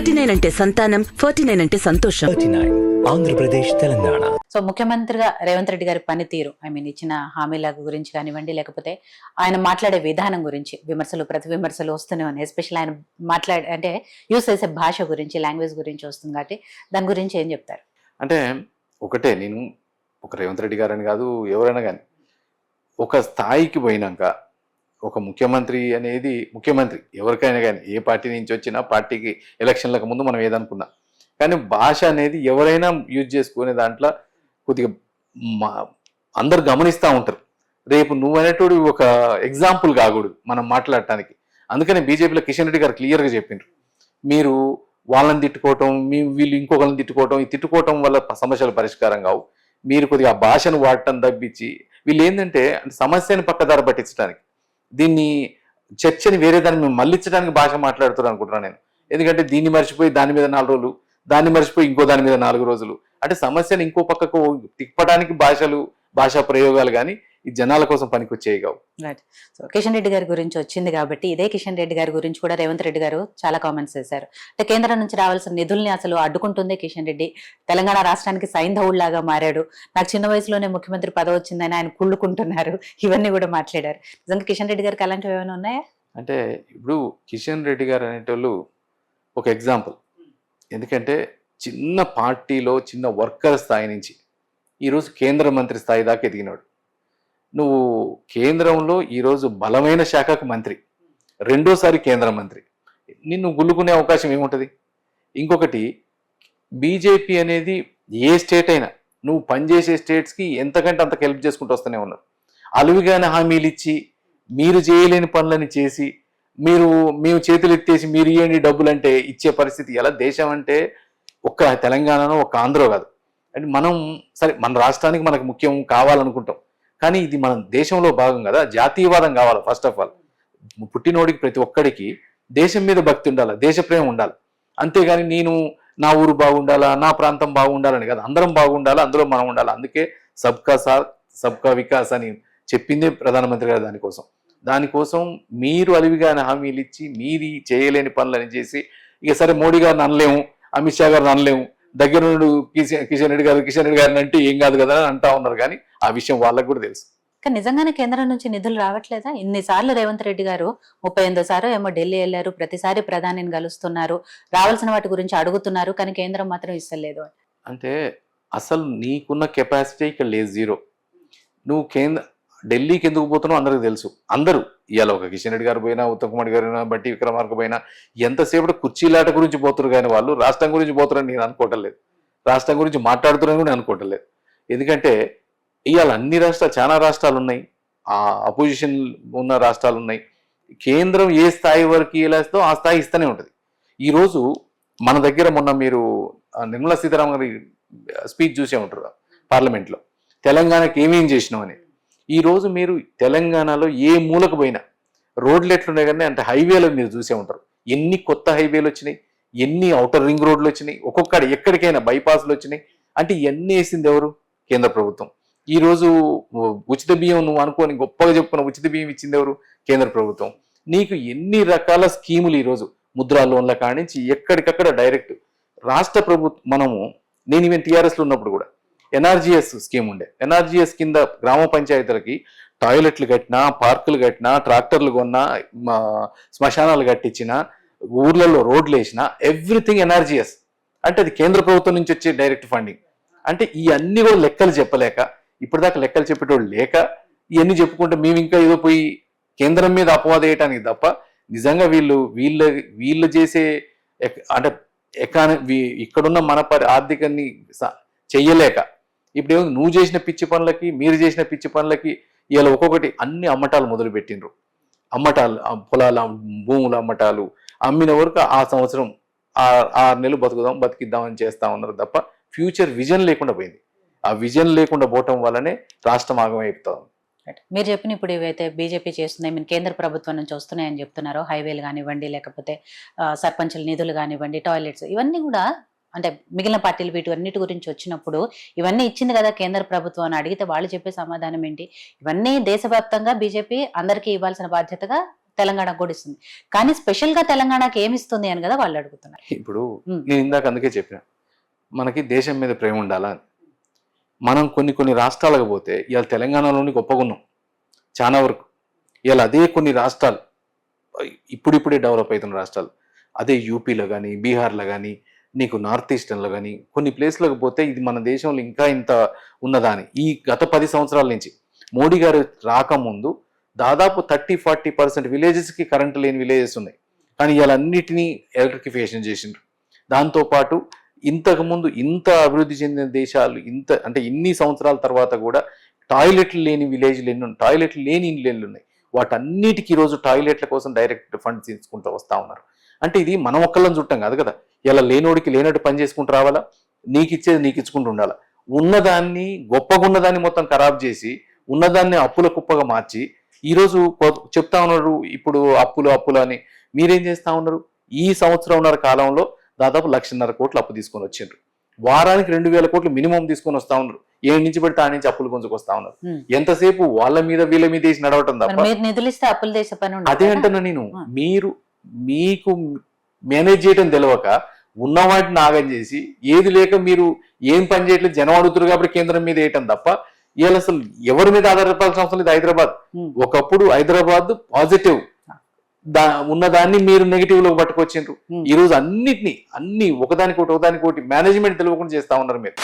39 అంటే సంతానం, 49 అంటే సంతోషం. 39 ఆంధ్రప్రదేశ్ తెలంగాణ. సో ముఖ్యమంత్రిగా రేవంత్ రెడ్డి గారి పనితీరు ఇచ్చిన హామీల గురించి కానివ్వండి, లేకపోతే ఆయన మాట్లాడే విధానం గురించి విమర్శలు ప్రతి విమర్శలు వస్తూనే ఉన్నాయి. ఎస్పెషల్ ఆయన అంటే యూస్ చేసే భాష గురించి, లాంగ్వేజ్ గురించి వస్తుంది కాబట్టి దాని గురించి ఏం చెప్తారు? అంటే ఒకటే, నేను ఒక రేవంత్ రెడ్డి గారని కాదు, ఎవరైనా కానీ ఒక స్థాయికి పోయినాక ఒక ముఖ్యమంత్రి అనేది ముఖ్యమంత్రి ఎవరికైనా కానీ ఏ పార్టీ నుంచి వచ్చినా పార్టీకి ఎలక్షన్లకు ముందు మనం ఏదనుకున్నా కానీ భాష అనేది ఎవరైనా యూజ్ చేసుకునే దాంట్లో కొద్దిగా అందరు గమనిస్తూ ఉంటారు. రేపు నువ్వు అనేటోడు ఒక ఎగ్జాంపుల్ కాకూడదు మనం మాట్లాడటానికి. అందుకనే బీజేపీలో కిషన్ రెడ్డి గారు క్లియర్గా చెప్పిండ్రు, మీరు వాళ్ళని తిట్టుకోవటం, వీళ్ళు ఇంకొకరిని తిట్టుకోవటం, ఈ తిట్టుకోవటం వల్ల సమస్యల పరిష్కారం కావు. మీరు కొద్దిగా ఆ భాషను వాడటం తగ్గించి వీళ్ళు ఏంటంటే సమస్యని పక్కదార పట్టించడానికి, దీన్ని చర్చని వేరే దాన్ని మేము మళ్ళించడానికి భాష మాట్లాడుతున్నారు అనుకుంటున్నాను నేను. ఎందుకంటే దీన్ని మర్చిపోయి దాని మీద 4 రోజులు, దాన్ని మర్చిపోయి ఇంకో దాని మీద 4 రోజులు, అంటే సమస్యను ఇంకో పక్కకు తిప్పడానికి భాషా ప్రయోగాలు కానీ ఈ జనాల కోసం పనికొచ్చేవి కావు. రైట్. సో కిషన్ రెడ్డి గారి గురించి వచ్చింది కాబట్టి ఇదే కిషన్ రెడ్డి గారి గురించి కూడా రేవంత్ రెడ్డి గారు చాలా కామెంట్స్ చేశారు. అంటే కేంద్రం నుంచి రావాల్సిన నిధుల్ని అసలు అడ్డుకుంటుందే కిషన్ రెడ్డి, తెలంగాణ రాష్ట్రానికి సైంధవుళ్లాగా మారాడు, నాకు చిన్న వయసులోనే ముఖ్యమంత్రి పదవి వచ్చిందని ఆయన కుళ్ళుకుంటున్నారు, ఇవన్నీ కూడా మాట్లాడారు. నిజంగా కిషన్ రెడ్డి గారికి అలాంటివి ఏమైనా ఉన్నాయా? అంటే ఇప్పుడు కిషన్ రెడ్డి గారు అనేటోళ్ళు ఒక ఎగ్జాంపుల్. ఎందుకంటే చిన్న పార్టీలో చిన్న వర్కర్ స్థాయి నుంచి ఈరోజు కేంద్ర మంత్రి స్థాయి దాకా ఎదిగినాడు. నువ్వు కేంద్రంలో ఈరోజు బలమైన శాఖకు మంత్రి, రెండోసారి కేంద్ర మంత్రి, నిన్ను గుల్లుకునే అవకాశం ఏముంటుంది? ఇంకొకటి, బీజేపీ అనేది ఏ స్టేట్ అయినా నువ్వు పనిచేసే స్టేట్స్కి ఎంతకంటే అంతకు హెల్ప్ చేసుకుంటూ వస్తూనే ఉన్నారు. అలువిగానే హామీలు ఇచ్చి మీరు చేయలేని పనులని చేసి మేము చేతులు ఎత్తేసి మీరు ఇవ్వండి డబ్బులు అంటే ఇచ్చే పరిస్థితి ఎలా? దేశం అంటే ఒక్క తెలంగాణనో ఒక్క ఆంధ్రో కాదు. అంటే మనం సరే మన రాష్ట్రానికి మనకు ముఖ్యం కావాలనుకుంటాం, కానీ ఇది మన దేశంలో భాగం కదా. జాతీయవాదం కావాలి. ఫస్ట్ ఆఫ్ ఆల్ పుట్టినోడికి ప్రతి ఒక్కడికి దేశం మీద భక్తి ఉండాలి, దేశ ప్రేమ ఉండాలి. అంతేగాని నేను నా ఊరు బాగుండాలా, నా ప్రాంతం బాగుండాలని కాదు, అందరం బాగుండాలి, అందులో మనం ఉండాలి. అందుకే సబ్కా సాత్ సబ్కా వికాస్ అని చెప్పిందే ప్రధానమంత్రి గారు. దానికోసం మీరు అలివిగానే హామీలు ఇచ్చి మీరు చేయలేని పనులని చేసి ఇక సరే మోడీ గారిని అనలేము, అమిత్ షా గారిని అనలేము, దగ్గర నుండి కిషన్ రెడ్డి గారిని అంటే ఏం కాదు కదా అని అంటా ఉన్నారు. కానీ ఆ విషయం వాళ్ళకు కూడా తెలుసు. కానీ నిజంగానే కేంద్రం నుంచి నిధులు రావట్లేదా? ఇన్నిసార్లు రేవంత్ రెడ్డి గారు 38 ఏమో ఢిల్లీ వెళ్ళారు, ప్రతిసారి ప్రధానిని కలుస్తున్నారు, రావాల్సిన వాటి గురించి అడుగుతున్నారు, కానీ కేంద్రం మాత్రం ఇస్తలేదు. అంటే అసలు నీకున్న కెపాసిటీ ఇక్కడ లేదు, జీరో. నువ్వు ఢిల్లీకి ఎందుకు పోతున్నావు అందరికి తెలుసు. అందరూ ఇవాళ ఒక కిషన్ రెడ్డి గారు పోయినా, ఉత్తమ్ కుమార్ గారు పోయినా, బట్టి విక్రమార్క పోయినా ఎంతసేపు కుర్చీలాట గురించి పోతున్నారు, కానీ వాళ్ళు రాష్ట్రం గురించి పోతున్నారని నేను అనుకోవటం లేదు, రాష్ట్రం గురించి మాట్లాడుతున్నారని కూడా అనుకోవటం లేదు. ఎందుకంటే ఇవాళ అన్ని రాష్ట్రాలు, చాలా రాష్ట్రాలు ఉన్నాయి, ఆ అపోజిషన్ ఉన్న రాష్ట్రాలు ఉన్నాయి. కేంద్రం ఏ స్థాయి వరకు ఇలాస్తో ఆ స్థాయి ఇస్తూనే ఉంటుంది. ఈరోజు మన దగ్గర మొన్న మీరు నిర్మలా సీతారామన్ గారి స్పీచ్ చూసే ఉంటారు పార్లమెంట్లో, తెలంగాణకి ఏమేం చేసినామని. ఈరోజు మీరు తెలంగాణలో ఏ మూలకు పోయినా రోడ్లు ఎట్లున్నాయి కానీ అంటే హైవేలు మీరు చూసే ఉంటారు. ఎన్ని కొత్త హైవేలు వచ్చినాయి, ఎన్ని ఔటర్ రింగ్ రోడ్లు వచ్చినాయి, ఒక్కొక్కటి ఎక్కడికైనా బైపాస్లు వచ్చినాయి. అంటే ఇవన్నీ వేసింది ఎవరు? కేంద్ర ప్రభుత్వం. ఈరోజు ఉచిత బియ్యం నువ్వు అనుకోని గొప్పగా చెప్పుకున్న ఉచిత బియ్యం ఇచ్చింది ఎవరు? కేంద్ర ప్రభుత్వం. నీకు ఎన్ని రకాల స్కీములు ఈరోజు ముద్రా లోన్ల కానించి ఎక్కడికక్కడ డైరెక్ట్ రాష్ట్ర ప్రభుత్వం. నేను ఈవెన్ టీఆర్ఎస్లో ఉన్నప్పుడు కూడా ఎన్ఆర్జీఎస్ స్కీమ్ ఉండే. ఎన్ఆర్జీఎస్ కింద గ్రామ పంచాయతీలకి టాయిలెట్లు కట్టినా, పార్కులు కట్టినా, ట్రాక్టర్లు కొన్నా, శ్మశానాలు కట్టించినా, ఊర్లలో రోడ్లు వేసినా, ఎవ్రీథింగ్ ఎన్ఆర్జీఎస్. అంటే అది కేంద్ర ప్రభుత్వం నుంచి వచ్చే డైరెక్ట్ ఫండింగ్. అంటే ఈ అన్ని కూడా లెక్కలు చెప్పలేక, ఇప్పటిదాకా లెక్కలు చెప్పేటోళ్ళు లేక ఇవన్నీ చెప్పుకుంటే మేము ఇంకా ఏదో పోయి కేంద్రం మీద అపవాద వేయటానికి తప్ప నిజంగా వీళ్ళు చేసే అంటే ఇక్కడున్న మన ఆర్థికాన్ని చెయ్యలేక ఇప్పుడు నువ్వు చేసిన పిచ్చి పనులకి, మీరు చేసిన పిచ్చి పనులకి ఇలా ఒక్కొక్కటి అన్ని అమ్మటాలు మొదలు పెట్టిండ్రు. అమ్మటాలు, పొలాల భూముల అమ్మటాలు, అమ్మిన వరకు ఆ సంవత్సరం 6 నెలలు బతికిద్దామని చేస్తా ఉన్నారు తప్ప ఫ్యూచర్ విజన్ లేకుండా పోయింది. ఆ విజన్ లేకుండా పోవటం వల్లనే రాష్ట్రం ఆగమైపోతా ఉంది. మీరు చెప్పిన ఇప్పుడు ఇవైతే బీజేపీ చేస్తున్నాయి, కేంద్ర ప్రభుత్వం నుంచి వస్తున్నాయని చెప్తున్నారు, హైవేలు కానివ్వండి, లేకపోతే సర్పంచుల నిధులు కానివ్వండి, టాయిలెట్స్, ఇవన్నీ కూడా అంటే మిగిలిన పార్టీలు వీటన్నిటి గురించి వచ్చినప్పుడు ఇవన్నీ ఇచ్చింది కదా కేంద్ర ప్రభుత్వం అని అడిగితే వాళ్ళు చెప్పే సమాధానం ఏంటి? ఇవన్నీ దేశవ్యాప్తంగా బీజేపీ అందరికీ ఇవ్వాల్సిన బాధ్యతగా తెలంగాణకు కూడా ఇస్తుంది, కానీ స్పెషల్ గా తెలంగాణకి ఏమి ఇస్తుంది అని కదా వాళ్ళు అడుగుతున్నారు. ఇప్పుడు ఉమ్. నేను ఇందాక అందుకే చెప్పిన, మనకి దేశం మీద ప్రేమ ఉండాలా అని. మనం కొన్ని రాష్ట్రాలకు పోతే ఇవాళ తెలంగాణలోని గొప్పగా ఉన్నాం చాలా వరకు. ఇవాళ అదే కొన్ని రాష్ట్రాలు ఇప్పుడిప్పుడే డెవలప్ అవుతున్న రాష్ట్రాలు, అదే యూపీలో కానీ బీహార్లో కానీ నీకు నార్త్ ఈస్టర్న్లో కానీ కొన్ని ప్లేస్లకు పోతే ఇది మన దేశంలో ఇంకా ఇంత ఉన్నదా అని. ఈ గత 10 సంవత్సరాల నుంచి మోడీ గారు రాకముందు దాదాపు 30-40% విలేజెస్కి కరెంటు లేని విలేజెస్ ఉన్నాయి, కానీ ఇవాళ అన్నిటినీ ఎలక్ట్రిఫికేషన్ చేసిండ్రు. దాంతోపాటు ఇంతకుముందు ఇంత అభివృద్ధి చెందిన దేశాలు అంటే ఇన్ని సంవత్సరాల తర్వాత కూడా టాయిలెట్లు లేని విలేజ్లు ఎన్ని ఉన్నాయి, టాయిలెట్లు లేని ఇళ్ళు ఉన్నాయి. వాటన్నిటికీ ఈరోజు టాయిలెట్ల కోసం డైరెక్ట్ ఫండ్స్ తీసుకుంటూ వస్తూ ఉన్నారు. అంటే ఇది మనం ఒక్కళ్ళని చుట్టాం కాదు కదా, ఇలా లేనోడికి లేనట్టు పని చేసుకుంటూ రావాలా, నీకు ఇచ్చేది నీకు ఇచ్చుకుంటూ ఉండాలా. ఉన్నదాన్ని గొప్పగా ఉన్నదాన్ని మొత్తం ఖరాబ్ చేసి ఉన్నదాన్ని అప్పుల కుప్పగా మార్చి ఈరోజు చెప్తా ఉన్నారు ఇప్పుడు అప్పులు అని. మీరేం చేస్తా ఉన్నారు? ఈ సంవత్సరంన్నర కాలంలో దాదాపు 1,50,000 కోట్లు అప్పు తీసుకొని వచ్చిండ్రు. వారానికి 2,000 కోట్లు మినిమం తీసుకొని వస్తా ఉన్నారు. ఏడు నుంచి పెడితే ఆ నుంచి అప్పులు కొంచెం వస్తా ఉన్నారు. ఎంతసేపు వాళ్ళ మీద వీళ్ళ మీద వేసి నడవటం తప్ప. మీరు నిధులు ఇస్తే అప్పులు చేసే పని ఉండదు అదే కదా? అంటున్నా నేను. మీకు మేనేజ్ చేయడం తెలియక ఉన్న వాటిని ఆగం చేసి ఏది లేక మీరు ఏం పని చేయట్లేదు జనం అడుగుతారు కాబట్టి కేంద్రం మీద వేయటం తప్ప ఇవాళ అసలు ఎవరి మీద ఆధారపడాల్సిన అవసరం లేదు. హైదరాబాద్ ఒకప్పుడు హైదరాబాద్ పాజిటివ్ ఉన్నదాన్ని మీరు నెగిటివ్ లో పట్టుకొచ్చిండ్రు. ఈ రోజు అన్ని ఒకదానికోటి మేనేజ్మెంట్ తెలియకుండా చేస్తా ఉన్నారు మీరు.